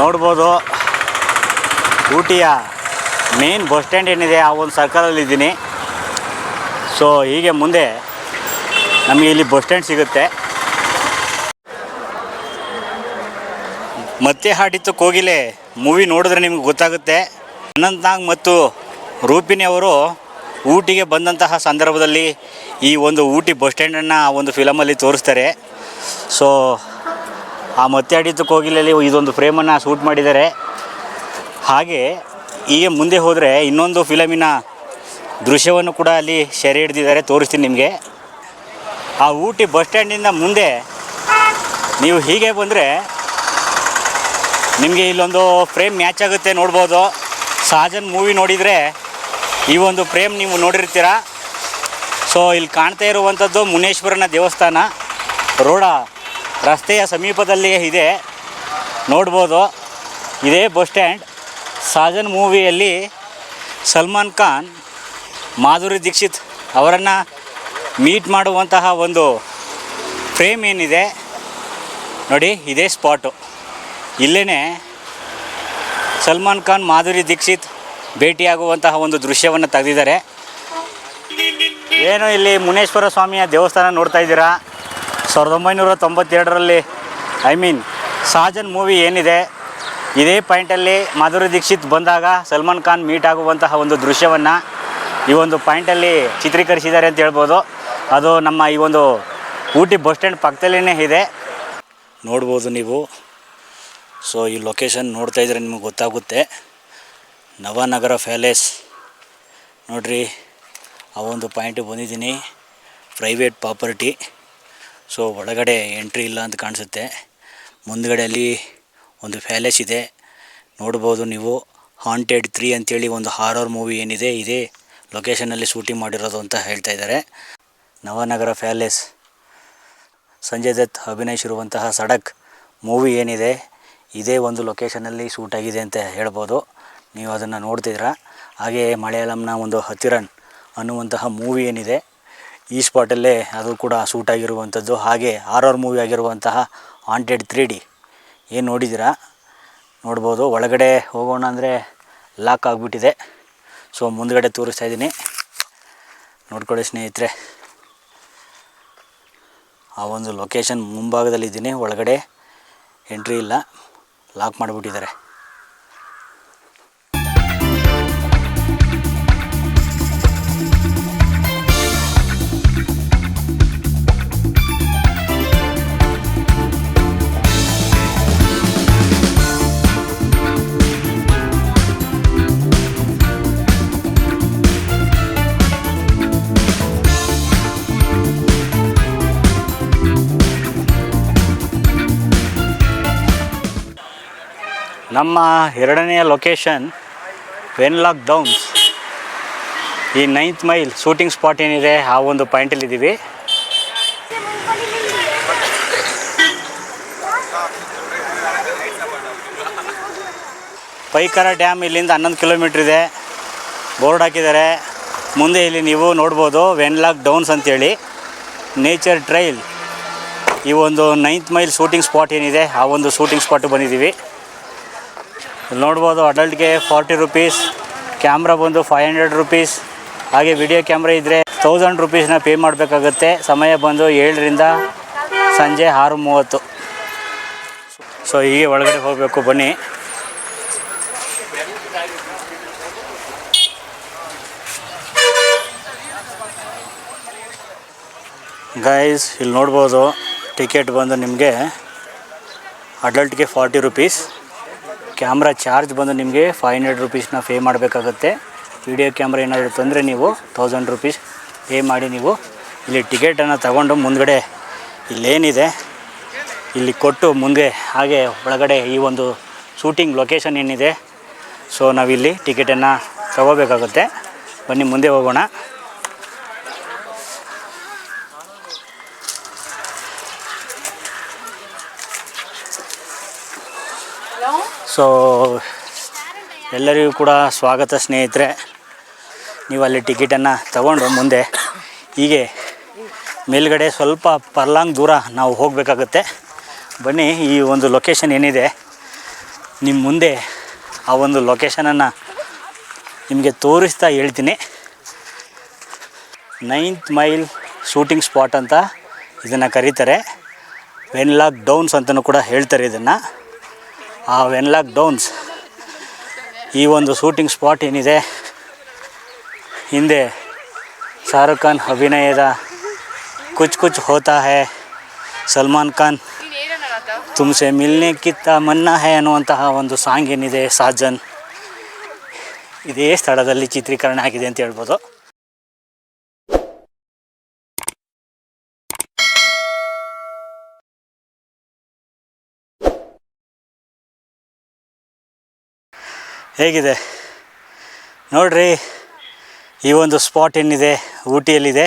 ನೋಡ್ಬೋದು ಊಟಿಯ main bus stand ಏನಿದೆ ಆ ಒಂದು ಸರ್ಕಲಲ್ಲಿದ್ದೀನಿ. ಸೊ ಹೀಗೆ ಮುಂದೆ ನಮಗೆ ಇಲ್ಲಿ ಬಸ್ ಸ್ಟ್ಯಾಂಡ್ ಸಿಗುತ್ತೆ. ಮತ್ತೆ ಹಾಡಿತ್ತು ಕೋಗಿಲೆ ಮೂವಿ ನೋಡಿದ್ರೆ ನಿಮ್ಗೆ ಗೊತ್ತಾಗುತ್ತೆ. ಅನಂತ್ ನಾಗ್ ಮತ್ತು ರೂಪಿಣಿ ಅವರು ಊಟಿಗೆ ಬಂದಂತಹ ಸಂದರ್ಭದಲ್ಲಿ ಈ ಒಂದು ಊಟಿ ಬಸ್ ಸ್ಟ್ಯಾಂಡನ್ನು ಆ ಒಂದು ಫಿಲಮಲ್ಲಿ ತೋರಿಸ್ತಾರೆ. ಸೊ ಆ ಮತ್ತೆ ಹಾಡಿತ್ತು ಕೋಗಿಲೆಯಲ್ಲಿ ಇದೊಂದು ಫ್ರೇಮನ್ನು ಶೂಟ್ ಮಾಡಿದ್ದಾರೆ. ಹಾಗೆ ಹೀಗೆ ಮುಂದೆ ಹೋದರೆ ಇನ್ನೊಂದು ಫಿಲಮಿನ ದೃಶ್ಯವನ್ನು ಕೂಡ ಅಲ್ಲಿ ಸೆರೆ ಹಿಡಿದಿದ್ದಾರೆ, ತೋರಿಸ್ತೀನಿ ನಿಮಗೆ. ಆ ಊಟಿ ಬಸ್ ಸ್ಟ್ಯಾಂಡಿಂದ ಮುಂದೆ ನೀವು ಹೀಗೆ ಬಂದರೆ ನಿಮಗೆ ಇಲ್ಲೊಂದು ಫ್ರೇಮ್ ಮ್ಯಾಚ್ ಆಗುತ್ತೆ, ನೋಡ್ಬೋದು. ಸಾಜನ್ ಮೂವಿ ನೋಡಿದರೆ ಈ ಒಂದು ಫ್ರೇಮ್ ನೀವು ನೋಡಿರ್ತೀರ. ಸೊ ಇಲ್ಲಿ ಕಾಣ್ತಾ ಇರುವಂಥದ್ದು ಮುನೇಶ್ವರನ ದೇವಸ್ಥಾನ ರಸ್ತೆಯ ಸಮೀಪದಲ್ಲಿಯೇ ಇದೆ, ನೋಡ್ಬೋದು. ಇದೇ ಬಸ್ ಸ್ಟ್ಯಾಂಡ್. ಸಾಜನ್ ಮೂವಿಯಲ್ಲಿ ಸಲ್ಮಾನ್ ಖಾನ್ ಮಾಧುರಿ ದೀಕ್ಷಿತ್ ಅವರನ್ನು ಮೀಟ್ ಮಾಡುವಂತಹ ಒಂದು ಫ್ರೇಮ್ ಏನಿದೆ ನೋಡಿ, ಇದೇ ಸ್ಪಾಟು. ಇಲ್ಲೇ ಸಲ್ಮಾನ್ ಖಾನ್ ಮಾಧುರಿ ದೀಕ್ಷಿತ್ ಭೇಟಿಯಾಗುವಂತಹ ಒಂದು ದೃಶ್ಯವನ್ನು ತೆಗೆದಿದ್ದಾರೆ. ಏನು ಇಲ್ಲಿ ಮುನೇಶ್ವರ ಸ್ವಾಮಿಯ ದೇವಸ್ಥಾನ ನೋಡ್ತಾ ಇದ್ದೀರಾ. 1992ರಲ್ಲಿ ಸಾಜನ್ ಮೂವಿ ಏನಿದೆ ಇದೇ ಪಾಯಿಂಟಲ್ಲಿ ಮಾಧುರಿ ದೀಕ್ಷಿತ್ ಬಂದಾಗ ಸಲ್ಮಾನ್ ಖಾನ್ ಮೀಟ್ ಆಗುವಂತಹ ಒಂದು ದೃಶ್ಯವನ್ನು ಈ ಒಂದು ಪಾಯಿಂಟಲ್ಲಿ ಚಿತ್ರೀಕರಿಸಿದ್ದಾರೆ ಅಂತ ಹೇಳ್ಬೋದು. ಅದು ನಮ್ಮ ಈ ಒಂದು ಊಟಿ ಬಸ್ ಸ್ಟ್ಯಾಂಡ್ ಪಕ್ಕದಲ್ಲೇ ಇದೆ, ನೋಡ್ಬೋದು ನೀವು. ಸೊ ಈ ಲೊಕೇಶನ್ ನೋಡ್ತಾ ಇದ್ರೆ ನಿಮಗೆ ಗೊತ್ತಾಗುತ್ತೆ. ನವನಗರ ಪ್ಯಾಲೇಸ್ ನೋಡ್ರಿ, ಆ ಒಂದು ಪಾಯಿಂಟಿಗೆ ಬಂದಿದ್ದೀನಿ. Private property. ಸೊ ಒಳಗಡೆ ಎಂಟ್ರಿ ಇಲ್ಲ ಅಂತ ಕಾಣಿಸುತ್ತೆ. ಮುಂದ್ಗಡೆ ಅಲ್ಲಿ ಒಂದು ಪ್ಯಾಲೇಸ್ ಇದೆ, ನೋಡ್ಬೋದು ನೀವು. ಹಾಂಟೆಡ್ 3 ಅಂತೇಳಿ ಒಂದು ಹಾರರ್ ಮೂವಿ ಏನಿದೆ ಇದೇ ಲೊಕೇಶನಲ್ಲಿ ಶೂಟಿಂಗ್ ಮಾಡಿರೋದು ಅಂತ ಹೇಳ್ತಾ ಇದ್ದಾರೆ. ನವನಗರ ಪ್ಯಾಲೇಸ್, ಸಂಜಯ್ ದತ್ ಅಭಿನಯಿಸಿರುವಂತಹ ಸಡಕ್ ಮೂವಿ ಏನಿದೆ ಇದೇ ಒಂದು ಲೊಕೇಶನಲ್ಲಿ ಶೂಟ್ ಆಗಿದೆ ಅಂತ ಹೇಳ್ಬೋದು. ನೀವು ಅದನ್ನು ನೋಡ್ತಿದ್ದೀರಾ. ಹಾಗೆ ಮಲಯಾಳಂನ ಒಂದು ಹತ್ತಿರನ್ ಅನ್ನುವಂತಹ ಮೂವಿ ಏನಿದೆ ಈ ಸ್ಪಾಟಲ್ಲೇ ಅದು ಕೂಡ ಶೂಟ್ ಆಗಿರುವಂಥದ್ದು. ಹಾಗೆ ಹಾರರ್ ಮೂವಿ ಆಗಿರುವಂತಹ ಹಾಂಟೆಡ್ 3D ಏನು ನೋಡಿದ್ದೀರಾ, ನೋಡ್ಬೋದು. ಒಳಗಡೆ ಹೋಗೋಣ ಅಂದರೆ ಲಾಕ್ ಆಗಿಬಿಟ್ಟಿದೆ. ಸೊ ಮುಂದ್ಗಡೆ ತೋರಿಸ್ತಾ ಇದ್ದೀನಿ, ನೋಡ್ಕೊಳ್ಳಿ ಸ್ನೇಹಿತರೆ. ಆ ಒಂದು ಲೊಕೇಶನ್ ಮುಂಭಾಗದಲ್ಲಿದ್ದೀನಿ. ಒಳಗಡೆ ಎಂಟ್ರಿ ಇಲ್ಲ, ಲಾಕ್ ಮಾಡಿಬಿಟ್ಟಿದ್ದಾರೆ. ನಮ್ಮ ಎರಡನೆಯ ಲೊಕೇಶನ್ ವೆನ್ಲಾಕ್ ಡೌನ್ಸ್. ಈ 9th ಮೈಲ್ ಶೂಟಿಂಗ್ ಸ್ಪಾಟ್ ಏನಿದೆ ಆ ಒಂದು ಪಾಯಿಂಟಲ್ಲಿದ್ದೀವಿ. ಪೈಕರ ಡ್ಯಾಮ್ ಇಲ್ಲಿಂದ 11 ಕಿಲೋಮೀಟ್ರ್ ಇದೆ, ಬೋರ್ಡ್ ಹಾಕಿದ್ದಾರೆ. ಮುಂದೆ ಇಲ್ಲಿ ನೀವು ನೋಡ್ಬೋದು ವೆನ್ಲಾಕ್ ಡೌನ್ಸ್ ಅಂತೇಳಿ ನೇಚರ್ ಟ್ರೈಲ್. ಈ ಒಂದು 9th ಮೈಲ್ ಶೂಟಿಂಗ್ ಸ್ಪಾಟ್ ಏನಿದೆ ಆ ಒಂದು ಶೂಟಿಂಗ್ ಸ್ಪಾಟು ಬಂದಿದ್ದೀವಿ. ನೋಡ್ಬೋದು ಅಡಲ್ಟ್ಗೆ 40 ರೂಪೀಸ್, ಕ್ಯಾಮ್ರಾ ಬಂದು 500 ರೂಪೀಸ್. ಹಾಗೆ ವಿಡಿಯೋ ಕ್ಯಾಮ್ರಾ ಇದ್ದರೆ 1000 ರೂಪೀಸ್ನ ಪೇ ಮಾಡಬೇಕಾಗತ್ತೆ. ಸಮಯ ಬಂದು 7ರಿಂದ ಸಂಜೆ 6:30. ಸೊ ಹೀಗೆ ಒಳಗಡೆ ಹೋಗಬೇಕು, ಬನ್ನಿ. ಗೈಸ್ ಇಲ್ಲಿ ನೋಡ್ಬೋದು ಟಿಕೆಟ್ ಬಂದು ನಿಮಗೆ ಅಡಲ್ಟ್ಗೆ 40 ರೂಪೀಸ್, ಕ್ಯಾಮ್ರಾ ಚಾರ್ಜ್ ಬಂದು ನಿಮಗೆ 500 ರೂಪೀಸ್ನ ಪೇ ಮಾಡಬೇಕಾಗತ್ತೆ. ವಿಡಿಯೋ ಕ್ಯಾಮ್ರಾ ಏನಾದರೂ ತಂದರೆ ನೀವು 1000 ರೂಪೀಸ್ ಪೇ ಮಾಡಿ ನೀವು ಇಲ್ಲಿ ಟಿಕೆಟನ್ನು ತಗೊಂಡು ಮುಂದ್ಗಡೆ ಇಲ್ಲೇನಿದೆ ಇಲ್ಲಿ ಕೊಟ್ಟು ಮುಂದೆ ಹಾಗೆ ಒಳಗಡೆ ಈ ಒಂದು ಶೂಟಿಂಗ್ ಲೊಕೇಶನ್ ಏನಿದೆ ಸೊ ನಾವಿಲ್ಲಿ ಟಿಕೆಟನ್ನು ತಗೋಬೇಕಾಗುತ್ತೆ. ಬನ್ನಿ ಮುಂದೆ ಹೋಗೋಣ. ಸೊ ಎಲ್ಲರಿಗೂ ಕೂಡ ಸ್ವಾಗತ ಸ್ನೇಹಿತರೆ. ನೀವು ಅಲ್ಲಿ ಟಿಕೆಟನ್ನು ತಗೊಂಡು ಮುಂದೆ ಹೀಗೆ ಮೇಲ್ಗಡೆ ಸ್ವಲ್ಪ ಪರ್ಲಾಂಗ್ ದೂರ ನಾವು ಹೋಗಬೇಕಾಗುತ್ತೆ. ಬನ್ನಿ, ಈ ಒಂದು ಲೊಕೇಶನ್ ಏನಿದೆ ನಿಮ್ಮ ಮುಂದೆ ಆ ಒಂದು ಲೊಕೇಶನನ್ನು ನಿಮಗೆ ತೋರಿಸ್ತಾ ಹೇಳ್ತೀನಿ. 9th ಮೈಲ್ ಶೂಟಿಂಗ್ ಸ್ಪಾಟ್ ಅಂತ ಇದನ್ನು ಕರೀತಾರೆ. ವೆನ್ಲಾಕ್ ಡೌನ್ಸ್ ಅಂತಲೂ ಕೂಡ ಹೇಳ್ತಾರೆ ಇದನ್ನು. ಆ ವೆನ್ಲಾಕ್ ಡೌನ್ಸ್ ಈ ಒಂದು ಶೂಟಿಂಗ್ ಸ್ಪಾಟ್ ಏನಿದೆ, ಹಿಂದೆ ಶಾರುಖ್ ಖಾನ್ ಅಭಿನಯದ ಕುಚ್ ಕುಚ್ ಹೋತಾ ಹೈ, ಸಲ್ಮಾನ್ ಖಾನ್ ತುಮ್ಸೆ ಮಿಲ್ನೆ ಕಿ ತಮನ್ನಾ ಹೈ ಅನ್ನುವಂತಹ ಒಂದು ಸಾಂಗ್ ಏನಿದೆ ಸಾಜನ್, ಇದೇ ಸ್ಥಳದಲ್ಲಿ ಚಿತ್ರೀಕರಣ ಆಗಿದೆ ಅಂತ ಹೇಳ್ಬೋದು. ಹೇಗಿದೆ ನೋಡ್ರಿ, ಈ ಒಂದು ಸ್ಪಾಟ್ ಏನಿದೆ ಊಟಿಯಲ್ಲಿದೆ,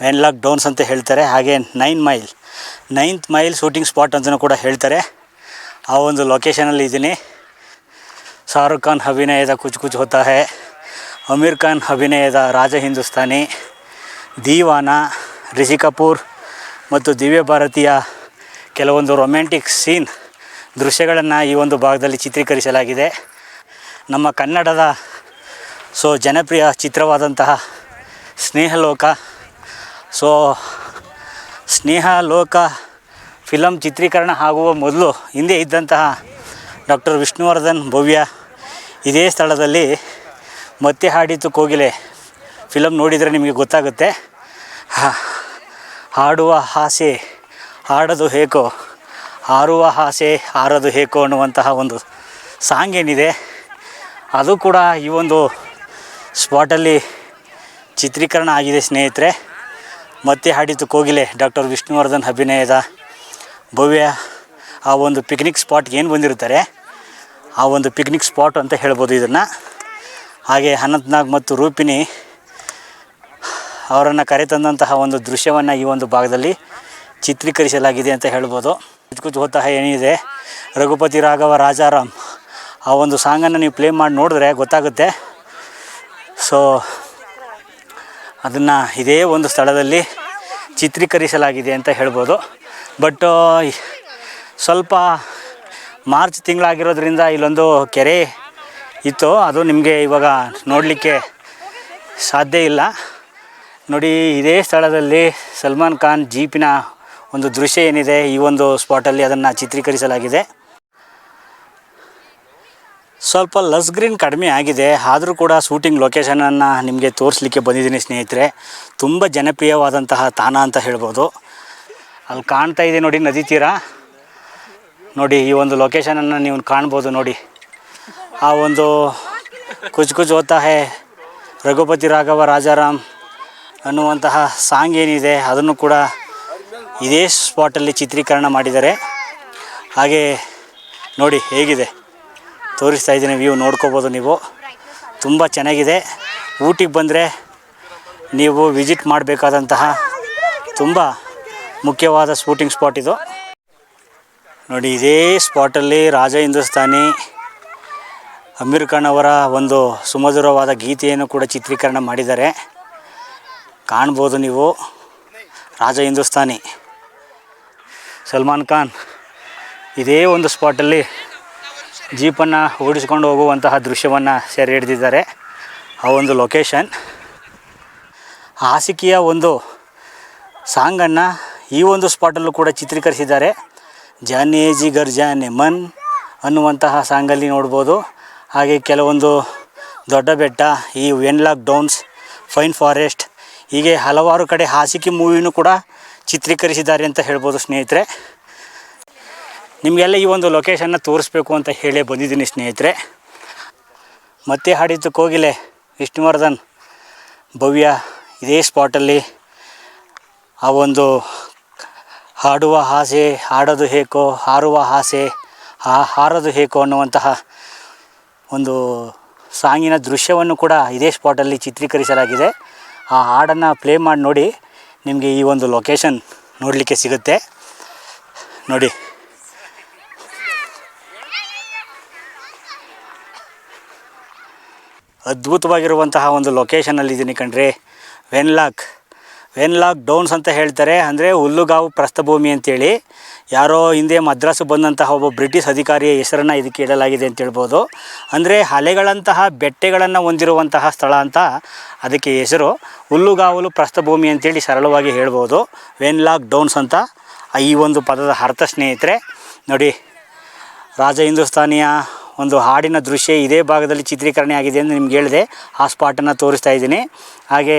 ವೆನ್ಲಾಕ್ ಡೌನ್ಸ್ ಅಂತ ಹೇಳ್ತಾರೆ. ಹಾಗೆ 9th ಮೈಲ್ ಶೂಟಿಂಗ್ ಸ್ಪಾಟ್ ಅಂತಲೂ ಕೂಡ ಹೇಳ್ತಾರೆ. ಆ ಒಂದು ಲೊಕೇಶನಲ್ಲಿ ಇದ್ದೀನಿ. ಶಾರುಖ್ ಖಾನ್ ಅಭಿನಯದ ಕುಚ್ ಕುಚ್ ಹೋತಾ ಹೈ, ಅಮೀರ್ ಖಾನ್ ಅಭಿನಯದ ರಾಜ ಹಿಂದೂಸ್ತಾನಿ, ದೀವಾನ, ರಿಷಿ ಕಪೂರ್ ಮತ್ತು ದಿವ್ಯ ಭಾರತಿಯ ಕೆಲವೊಂದು ರೊಮ್ಯಾಂಟಿಕ್ ಸೀನ್ ದೃಶ್ಯಗಳನ್ನು ಈ ಒಂದು ಭಾಗದಲ್ಲಿ ಚಿತ್ರೀಕರಿಸಲಾಗಿದೆ. ನಮ್ಮ ಕನ್ನಡದ ಜನಪ್ರಿಯ ಚಿತ್ರವಾದಂತಹ ಸ್ನೇಹಲೋಕ, ಸ್ನೇಹಲೋಕ ಫಿಲಮ್ ಚಿತ್ರೀಕರಣ ಆಗುವ ಮೊದಲು ಹಿಂದೆ ಇದ್ದಂತಹ ಡಾಕ್ಟರ್ ವಿಷ್ಣುವರ್ಧನ್ ಭವ್ಯ ಇದೇ ಸ್ಥಳದಲ್ಲಿ ಮತ್ತೆ ಹಾಡಿತು ಕೋಗಿಲೆ ಫಿಲಮ್ ನೋಡಿದರೆ ನಿಮಗೆ ಗೊತ್ತಾಗುತ್ತೆ. ಹಾಡುವ ಆಸೆ ಹಾಡೋದು ಹೇಕೋ, ಹಾರುವ ಆಸೆ ಹಾರೋದು ಹೇಕೋ ಅನ್ನುವಂತಹ ಒಂದು ಸಾಂಗ್ ಏನಿದೆ, ಅದು ಕೂಡ ಈ ಒಂದು ಸ್ಪಾಟಲ್ಲಿ ಚಿತ್ರೀಕರಣ ಆಗಿದೆ ಸ್ನೇಹಿತರೆ. ಮತ್ತೆ ಹಾಡಿತು ಕೋಗಿಲೆ ಡಾಕ್ಟರ್ ವಿಷ್ಣುವರ್ಧನ್ ಅಭಿನಯದ ಭವ್ಯ ಆ ಒಂದು ಪಿಕ್ನಿಕ್ ಸ್ಪಾಟ್ಗೆ ಏನು ಬಂದಿರ್ತಾರೆ ಆ ಒಂದು ಪಿಕ್ನಿಕ್ ಸ್ಪಾಟ್ ಅಂತ ಹೇಳ್ಬೋದು ಇದನ್ನು. ಹಾಗೆ ಅನಂತ್ನಾಗ್ ಮತ್ತು ರೂಪಿಣಿ ಅವರನ್ನು ಕರೆತಂದಂತಹ ಒಂದು ದೃಶ್ಯವನ್ನು ಈ ಒಂದು ಭಾಗದಲ್ಲಿ ಚಿತ್ರೀಕರಿಸಲಾಗಿದೆ ಅಂತ ಹೇಳ್ಬೋದು. ಕುಚ್ ಕುಚ್ ಹೋತಾ ಹೈ ಏನಿದೆ, ರಘುಪತಿ ರಾಘವ ರಾಜಾರಾಮ್ ಆ ಒಂದು ಸಾಂಗನ್ನು ನೀವು ಪ್ಲೇ ಮಾಡಿ ನೋಡಿದ್ರೆ ಗೊತ್ತಾಗುತ್ತೆ. ಅದನ್ನು ಇದೇ ಒಂದು ಸ್ಥಳದಲ್ಲಿ ಚಿತ್ರೀಕರಿಸಲಾಗಿದೆ ಅಂತ ಹೇಳ್ಬೋದು. ಬಟ್ ಸ್ವಲ್ಪ ಮಾರ್ಚ್ ತಿಂಗಳಾಗಿರೋದ್ರಿಂದ ಇಲ್ಲೊಂದು ಕೆರೆ ಇತ್ತು, ಅದು ನಿಮಗೆ ಇವಾಗ ನೋಡಲಿಕ್ಕೆ ಸಾಧ್ಯ ಇಲ್ಲ. ನೋಡಿ, ಇದೇ ಸ್ಥಳದಲ್ಲಿ ಸಲ್ಮಾನ್ ಖಾನ್ ಜೀಪಿನ ಒಂದು ದೃಶ್ಯ ಏನಿದೆ ಈ ಒಂದು ಸ್ಪಾಟಲ್ಲಿ ಅದನ್ನು ಚಿತ್ರೀಕರಿಸಲಾಗಿದೆ. ಸ್ವಲ್ಪ ಲಸ್ ಗ್ರೀನ್ ಕಡಿಮೆ ಆಗಿದೆ, ಆದರೂ ಕೂಡ ಶೂಟಿಂಗ್ ಲೊಕೇಶನನ್ನು ನಿಮಗೆ ತೋರಿಸ್ಲಿಕ್ಕೆ ಬಂದಿದ್ದೀನಿ ಸ್ನೇಹಿತರೆ. ತುಂಬ ಜನಪ್ರಿಯವಾದಂತಹ ತಾಣ ಅಂತ ಹೇಳ್ಬೋದು. ಅಲ್ಲಿ ಕಾಣ್ತಾ ಇದೆ ನೋಡಿ ನದಿ ತೀರ, ನೋಡಿ ಈ ಒಂದು ಲೊಕೇಶನನ್ನು ನೀವು ಕಾಣ್ಬೋದು. ನೋಡಿ ಆ ಒಂದು ಕುಚ್ ಕುಚ್ ಹೋತಾ ಹೈ ರಘುಪತಿ ರಾಘವ ರಾಜಾರಾಮ್ ಅನ್ನುವಂತಹ ಸಾಂಗ್ ಏನಿದೆ ಅದನ್ನು ಕೂಡ ಇದೇ ಸ್ಪಾಟಲ್ಲಿ ಚಿತ್ರೀಕರಣ ಮಾಡಿದ್ದಾರೆ. ಹಾಗೆ ನೋಡಿ ಹೇಗಿದೆ ತೋರಿಸ್ತಾ ಇದ್ದೀನಿ, ವ್ಯೂ ನೋಡ್ಕೋಬೋದು ನೀವು. ತುಂಬ ಚೆನ್ನಾಗಿದೆ. ಊಟಿಗೆ ಬಂದರೆ ನೀವು ವಿಸಿಟ್ ಮಾಡಬೇಕಾದಂತಹ ತುಂಬ ಮುಖ್ಯವಾದ ಶೂಟಿಂಗ್ ಸ್ಪಾಟ್ ಇದು. ನೋಡಿ, ಇದೇ ಸ್ಪಾಟಲ್ಲಿ ರಾಜ ಹಿಂದೂಸ್ತಾನಿ ಅಮೀರ್ ಖಾನ್ ಅವರ ಒಂದು ಸುಮಧುರವಾದ ಗೀತೆಯನ್ನು ಕೂಡ ಚಿತ್ರೀಕರಣ ಮಾಡಿದ್ದಾರೆ. ಕಾಣ್ಬೋದು ನೀವು. ರಾಜ ಹಿಂದೂಸ್ತಾನಿ ಸಲ್ಮಾನ್ ಖಾನ್ ಇದೇ ಒಂದು ಸ್ಪಾಟಲ್ಲಿ ಜೀಪನ್ನು ಓಡಿಸ್ಕೊಂಡು ಹೋಗುವಂತಹ ದೃಶ್ಯವನ್ನು ಸೆರೆ ಹಿಡಿದಿದ್ದಾರೆ. ಆ ಒಂದು ಲೊಕೇಶನ್ ಆಸಿಕಿಯ ಒಂದು ಸಾಂಗನ್ನು ಈ ಒಂದು ಸ್ಪಾಟಲ್ಲೂ ಕೂಡ ಚಿತ್ರೀಕರಿಸಿದ್ದಾರೆ. ಜಾನೆ ಜಿಗರ್ ಜಾನೆ ಮನ್ ಅನ್ನುವಂತಹ ಸಾಂಗಲ್ಲಿ ನೋಡ್ಬೋದು. ಹಾಗೆ ಕೆಲವೊಂದು ದೊಡ್ಡ ಬೆಟ್ಟ, ಈ ವೆನ್ಲಾಕ್ ಡೌನ್ಸ್, ಫೈನ್ ಫಾರೆಸ್ಟ್, ಹೀಗೆ ಹಲವಾರು ಕಡೆ ಆಸಿಕಿ ಮೂವಿನೂ ಕೂಡ ಚಿತ್ರೀಕರಿಸಿದ್ದಾರೆ ಅಂತ ಹೇಳ್ಬೋದು ಸ್ನೇಹಿತರೆ. ನಿಮಗೆಲ್ಲ ಈ ಒಂದು ಲೊಕೇಶನ್ನ ತೋರಿಸ್ಬೇಕು ಅಂತ ಹೇಳೇ ಬಂದಿದ್ದೀನಿ ಸ್ನೇಹಿತರೆ. ಮತ್ತೆ ಹಾಡಿತು ಕೋಗಿಲೆ ವಿಷ್ಣುವರ್ಧನ್ ಭವ್ಯ ಇದೇ ಸ್ಪಾಟಲ್ಲಿ ಆ ಒಂದು ಹಾಡುವ ಆಸೆ ಹಾಡೋದು ಹೇಕೋ, ಹಾರುವ ಆಸೆ ಹಾರೋದು ಹೇಕೋ ಅನ್ನುವಂತಹ ಒಂದು ಸಾಂಗಿನ ದೃಶ್ಯವನ್ನು ಕೂಡ ಇದೇ ಸ್ಪಾಟಲ್ಲಿ ಚಿತ್ರೀಕರಿಸಲಾಗಿದೆ. ಆ ಹಾಡನ್ನು ಪ್ಲೇ ಮಾಡಿ ನೋಡಿ, ನಿಮಗೆ ಈ ಒಂದು ಲೊಕೇಶನ್ ನೋಡಲಿಕ್ಕೆ ಸಿಗುತ್ತೆ. ನೋಡಿ, ಅದ್ಭುತವಾಗಿರುವಂತಹ ಒಂದು ಲೊಕೇಶನಲ್ಲಿದ್ದೀನಿ ಕಣ್ರಿ. ವೆನ್ಲಾಕ್ ಡೌನ್ಸ್ ಅಂತ ಹೇಳ್ತಾರೆ. ಅಂದರೆ ಹುಲ್ಲುಗಾವು ಪ್ರಸ್ಥಭೂಮಿ ಅಂತೇಳಿ ಯಾರೋ ಹಿಂದೆ ಮದ್ರಾಸು ಬಂದಂತಹ ಒಬ್ಬ ಬ್ರಿಟಿಷ್ ಅಧಿಕಾರಿಯ ಹೆಸರನ್ನು ಇದಕ್ಕೆ ಇಡಲಾಗಿದೆ ಅಂತ ಹೇಳ್ಬೋದು. ಅಂದರೆ ಅಲೆಗಳಂತಹ ಬೆಟ್ಟಗಳನ್ನು ಹೊಂದಿರುವಂತಹ ಸ್ಥಳ ಅಂತ ಅದಕ್ಕೆ ಹೆಸರು. ಹುಲ್ಲುಗಾವಲು ಪ್ರಸ್ಥಭೂಮಿ ಅಂತೇಳಿ ಸರಳವಾಗಿ ಹೇಳ್ಬೋದು. ವೆನ್ಲಾಕ್ ಡೌನ್ಸ್ ಅಂತ ಈ ಒಂದು ಪದದ ಅರ್ಥ ಸ್ನೇಹಿತರೆ. ನೋಡಿ, ರಾಜ ಹಿಂದೂಸ್ತಾನಿಯ ಒಂದು ಹಾಡಿನ ದೃಶ್ಯ ಇದೇ ಭಾಗದಲ್ಲಿ ಚಿತ್ರೀಕರಣೆ ಆಗಿದೆ ಅಂತ ನಿಮ್ಗೆ ಹೇಳಿದೆ. ಆ ಸ್ಪಾಟನ್ನು ತೋರಿಸ್ತಾ ಇದ್ದೀನಿ. ಹಾಗೆ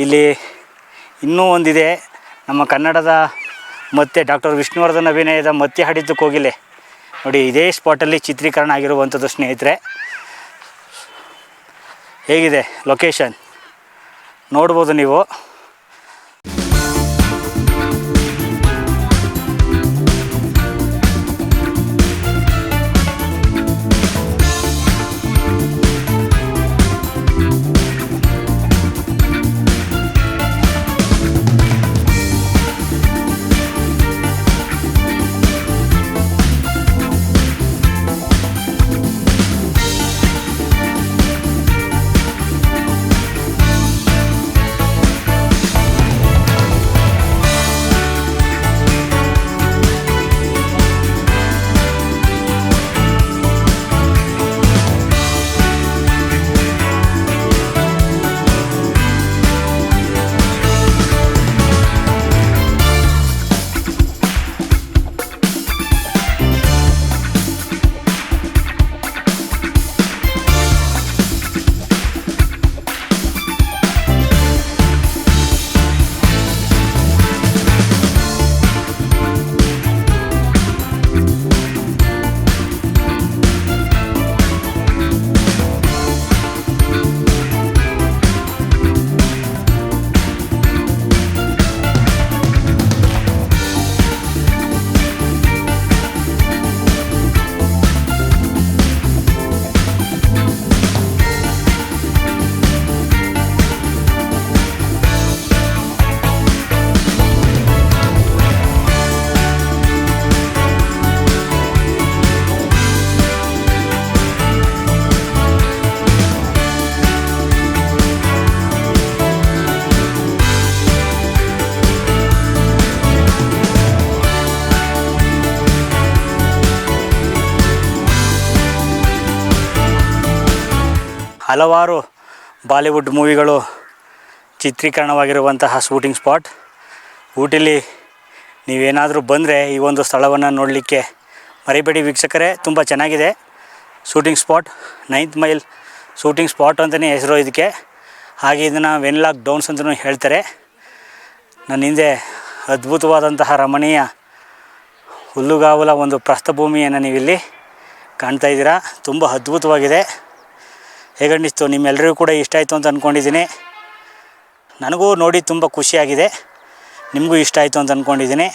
ಇಲ್ಲಿ ಇನ್ನೂ ಒಂದಿದೆ, ನಮ್ಮ ಕನ್ನಡದ ಮತ್ತೆ ಡಾಕ್ಟರ್ ವಿಷ್ಣುವರ್ಧನ್ ಅಭಿನಯದ ಮತ್ತೆ ಹಾಡಿದ್ದು ಕೋಗಿಲೆ. ನೋಡಿ, ಇದೇ ಸ್ಪಾಟಲ್ಲಿ ಚಿತ್ರೀಕರಣ ಆಗಿರುವಂಥದ್ದು ಸ್ನೇಹಿತರೆ. ಹೇಗಿದೆ ಲೊಕೇಶನ್ ನೋಡ್ಬೋದು ನೀವು. ಹಲವಾರು ಬಾಲಿವುಡ್ ಮೂವಿಗಳು ಚಿತ್ರೀಕರಣವಾಗಿರುವಂತಹ ಶೂಟಿಂಗ್ ಸ್ಪಾಟ್. ಊಟಿಲಿ ನೀವೇನಾದರೂ ಬಂದರೆ ಈ ಒಂದು ಸ್ಥಳವನ್ನು ನೋಡಲಿಕ್ಕೆ ಮರಿಬೇಡಿ ವೀಕ್ಷಕರೇ. ತುಂಬ ಚೆನ್ನಾಗಿದೆ shooting spot. 9th mile shooting spot ಅಂತಲೇ ಹೆಸರು ಇದಕ್ಕೆ. ಹಾಗೆ ಇದನ್ನು ವೆನ್ಲಾಕ್ ಡೌನ್ಸ್ ಅಂತಲೂ ಹೇಳ್ತಾರೆ. ನನ್ನ ಹಿಂದೆ ಅದ್ಭುತವಾದಂತಹ ರಮಣೀಯ ಹುಲ್ಲುಗಾವಲ ಒಂದು ಪ್ರಸ್ಥಭೂಮಿಯನ್ನು ನೀವಿಲ್ಲಿ ಕಾಣ್ತಾ ಇದ್ದೀರಾ. ತುಂಬ ಅದ್ಭುತವಾಗಿದೆ. ಹೇಗನ್ನಿಸ್ತು? ನಿಮ್ಮೆಲ್ಲರಿಗೂ ಕೂಡ ಇಷ್ಟ ಆಯಿತು ಅಂತ ಅಂದ್ಕೊಂಡಿದ್ದೀನಿ. ನನಗೂ ನೋಡಿ ತುಂಬ ಖುಷಿಯಾಗಿದೆ. ನಿಮಗೂ ಇಷ್ಟ ಆಯಿತು ಅಂತ ಅಂದ್ಕೊಂಡಿದ್ದೀನಿ.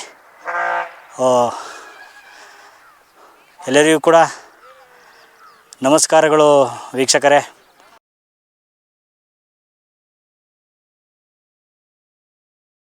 ಎಲ್ಲರಿಗೂ ಕೂಡ ನಮಸ್ಕಾರಗಳು ವೀಕ್ಷಕರೇ.